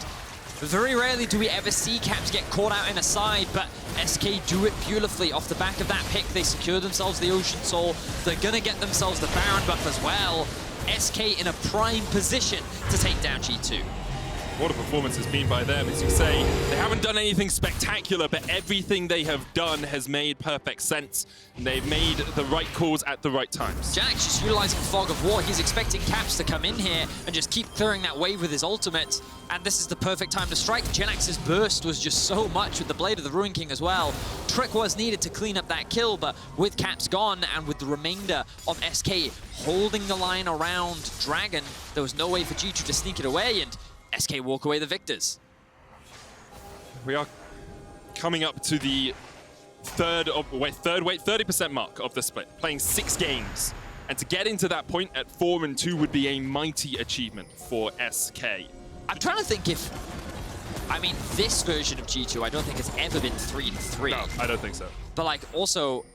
very rarely do we ever see Caps get caught out in a side, but SK do it beautifully. Off the back of that pick, they secure themselves the Ocean Soul. They're gonna get themselves the Baron buff as well. SK in a prime position to take down G2. What a performance has been by them. As you say, they haven't done anything spectacular, but everything they have done has made perfect sense. And they've made the right calls at the right times. Jenax just utilizing Fog of War. He's expecting Caps to come in here and just keep clearing that wave with his ultimate. And this is the perfect time to strike. Jenax's burst was just so much with the Blade of the Ruin King as well. Trick was needed to clean up that kill, but with Caps gone and with the remainder of SK holding the line around Dragon, there was no way for G2 to sneak it away, and SK walk away the victors. We are coming up to the 30% mark of the split, playing 6 games. And to get into that point at 4-2 would be a mighty achievement for SK. I'm trying to think if, I mean, this version of G2, I don't think it's ever been 3-3. No, I don't think so. But like, also,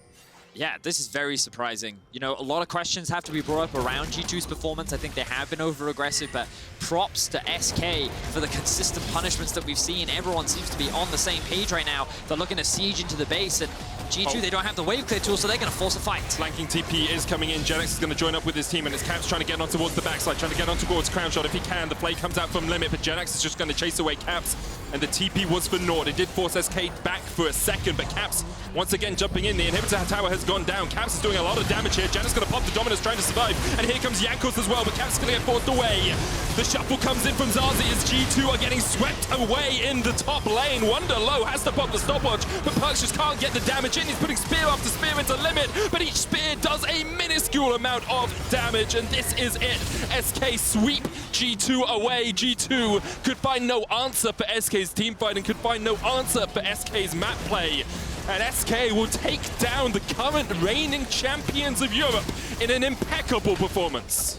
Yeah, this is very surprising. You know, a lot of questions have to be brought up around G2's performance. I think they have been over-aggressive, but props to SK for the consistent punishments that we've seen. Everyone seems to be on the same page right now. They're looking to siege into the base, and G2, they don't have the wave clear tool, so they're going to force a fight. Flanking TP is coming in. Jenax is going to join up with his team, and it's Caps trying to get on towards the backside, trying to get on towards Crownshot if he can. The play comes out from Limit, but Jenax is just going to chase away Caps, and the TP was for naught. It did force SK back for a second, but Caps once again jumping in. The inhibitor tower has gone down. Caps is doing a lot of damage here. Jenax going to pop the Dominus, trying to survive, and here comes Jankos as well, but Caps is going to get forced away. The shuffle comes in from ZaZee as G2 are getting swept away in the top lane. Wunder low has to pop the stopwatch, but Perkz just can't get the damage in. He's putting spear after spear into Limit, but each spear does a minuscule amount of damage, and this is it. SK sweep G2 away. G2 could find no answer for SK's teamfight and could find no answer for SK's map play. And SK will take down the current reigning champions of Europe in an impeccable performance.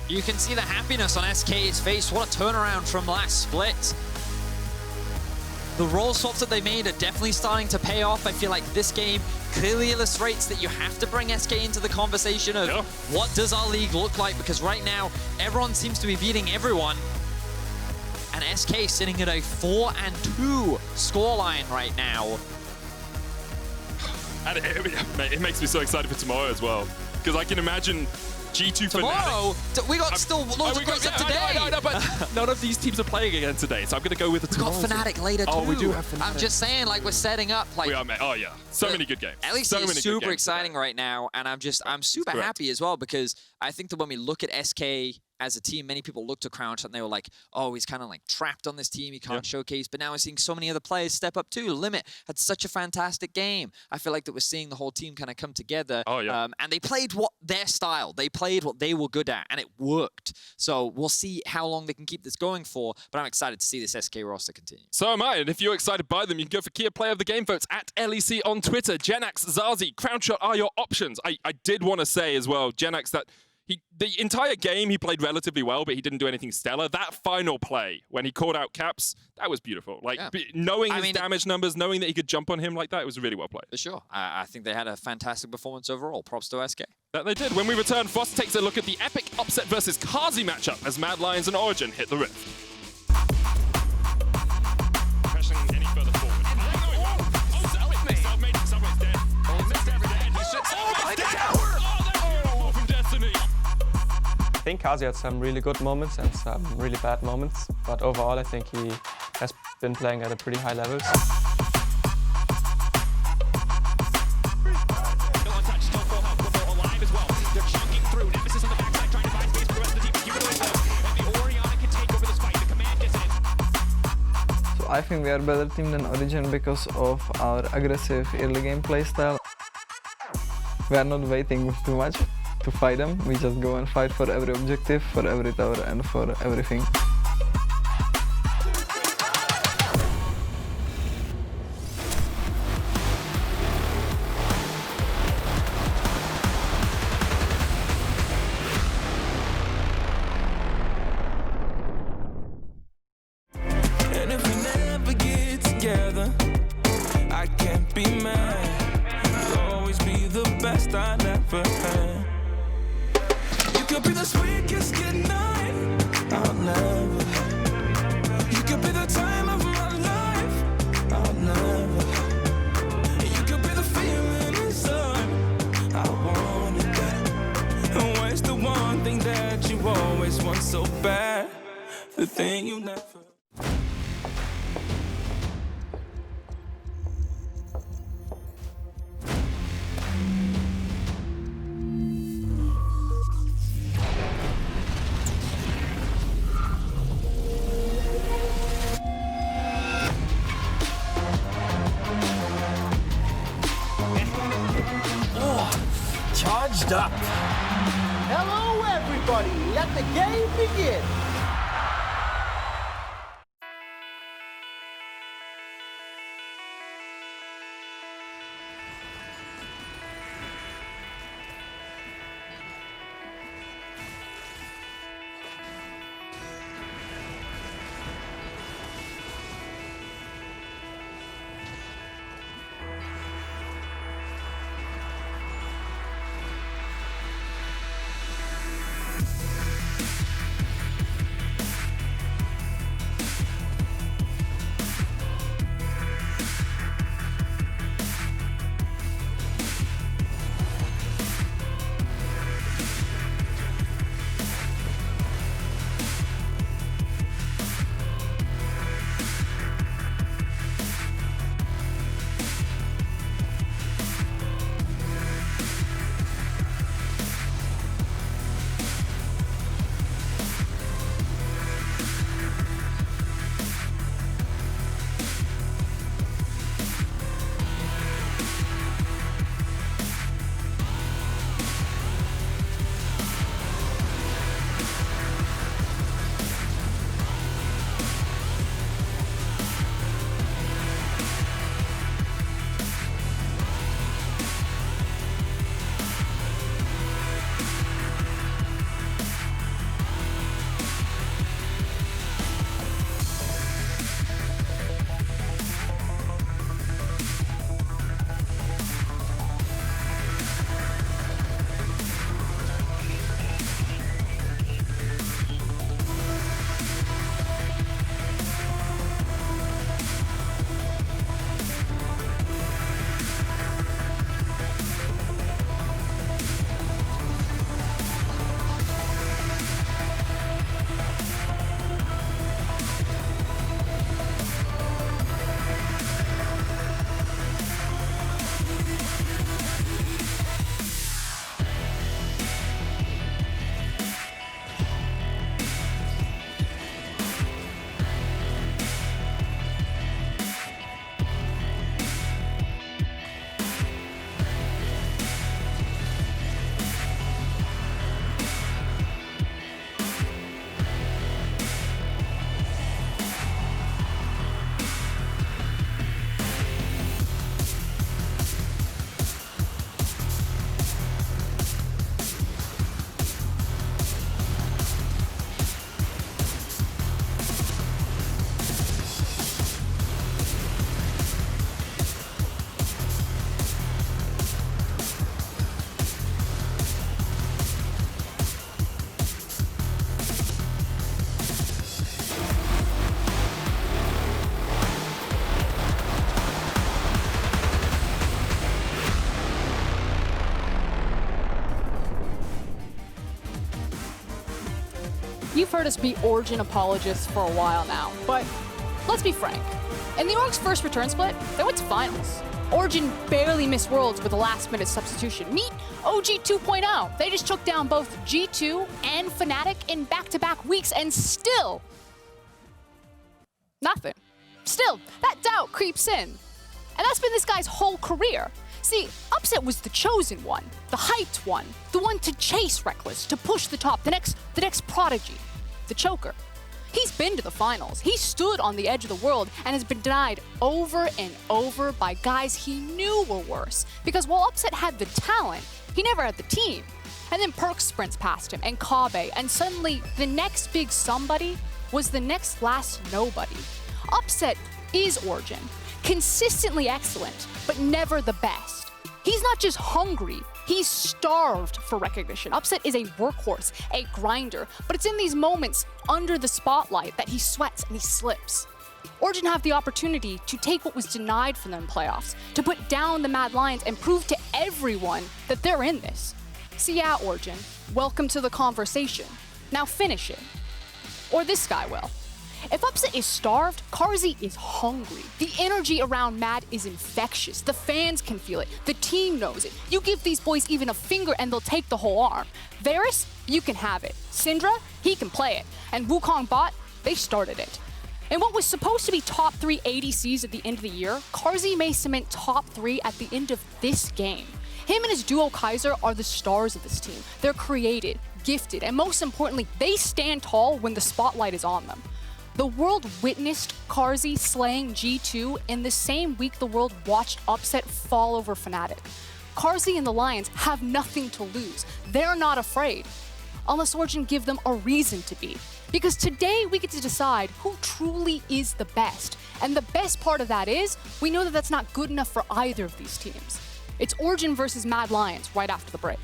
You can see the happiness on SK's face. What a turnaround from last split. The role swaps that they made are definitely starting to pay off. I feel like this game clearly illustrates that you have to bring SK into the conversation of what does our league look like, because right now everyone seems to be beating everyone. And SK sitting at a 4-2 scoreline right now. And it makes me so excited for tomorrow as well, because I can imagine G2 tomorrow? We got still loads of games up today. I know, but none of these teams are playing again today, so I'm going to go with the tomorrow. We've got Fnatic later too. Oh, we do have Fnatic. I'm just saying, like, we're setting up. Like, we are, mate. Oh, yeah. So many good games. At least so it's super exciting right now, and I'm super happy as well, because I think that when we look at SK as a team, many people looked to Crownshot and they were like, oh, he's kind of like trapped on this team, he can't showcase, but now we're seeing so many other players step up too. Limit had such a fantastic game. I feel like that we're seeing the whole team kind of come together. Oh, yeah. And they played their style. They played what they were good at, and it worked. So we'll see how long they can keep this going for, but I'm excited to see this SK roster continue. So am I, and if you're excited by them, you can go for Key Player of the Game votes at LEC on Twitter. Jenax, ZaZee, Crownshot are your options. I did want to say as well, Jenax, that the entire game he played relatively well, but he didn't do anything stellar. That final play when he called out Caps, that was beautiful. Like, knowing his damage numbers, knowing that he could jump on him like that, it was really well played. For sure. I think they had a fantastic performance overall. Props to SK. That they did. When we return, Frost takes a look at the epic Upset versus Kazi matchup as Mad Lions and Origin hit the rift. Pressing any further forward. I think Kazi had some really good moments and some really bad moments, but overall I think he has been playing at a pretty high level. So I think we are a better team than Origin because of our aggressive early game playstyle. We are not waiting too much to fight them, we just go and fight for every objective, for every tower and for everything. And if we never get together, I can't be mad. You'll always be the best I never had. You could be the sweetest good night, I'll never. You could be the time of my life, I'll never. You could be the feeling inside, I wanted that. And what's the one thing that you always want so bad? The thing you never. Charged up. Hello, everybody. Let the game begin. you've heard us be Origin apologists for a while now, but let's be frank. In the Org's first return split, they went to finals. Origin barely missed Worlds with a last-minute substitution. Meet OG 2.0. They just took down both G2 and Fnatic in back-to-back weeks, and still, nothing. Still, that doubt creeps in. And that's been this guy's whole career. See, Upset was the chosen one, the hyped one, the one to chase Rekkles, to push the top, the next prodigy, the choker. He's been to the finals. He stood on the edge of the world and has been denied over and over by guys he knew were worse. Because while Upset had the talent, he never had the team. And then Perkz sprints past him, and Kabe, and suddenly the next big somebody was the next last nobody. Upset is Origin, consistently excellent, but never the best. He's not just hungry, he's starved for recognition. Upset is a workhorse, a grinder, but it's in these moments under the spotlight that he sweats and he slips. Origin have the opportunity to take what was denied from them in playoffs, to put down the Mad Lions and prove to everyone that they're in this. So yeah, Origin, welcome to the conversation. Now finish it. Or this guy will. If Upset is starved, Carzzy is hungry. The energy around Mad is infectious. The fans can feel it. The team knows it. You give these boys even a finger and they'll take the whole arm. Varus, you can have it. Syndra, he can play it. And Wukong Bot, they started it. In what was supposed to be top 3 ADCs at the end of the year, Carzzy may cement top 3 at the end of this game. Him and his duo Kaiser are the stars of this team. They're created, gifted, and most importantly, they stand tall when the spotlight is on them. The world witnessed Carzzy slaying G2 in the same week the world watched Upset fall over Fnatic. Carzzy and the Lions have nothing to lose. They're not afraid, unless Origin give them a reason to be. Because today we get to decide who truly is the best. And the best part of that is, we know that that's not good enough for either of these teams. It's Origin versus Mad Lions right after the break.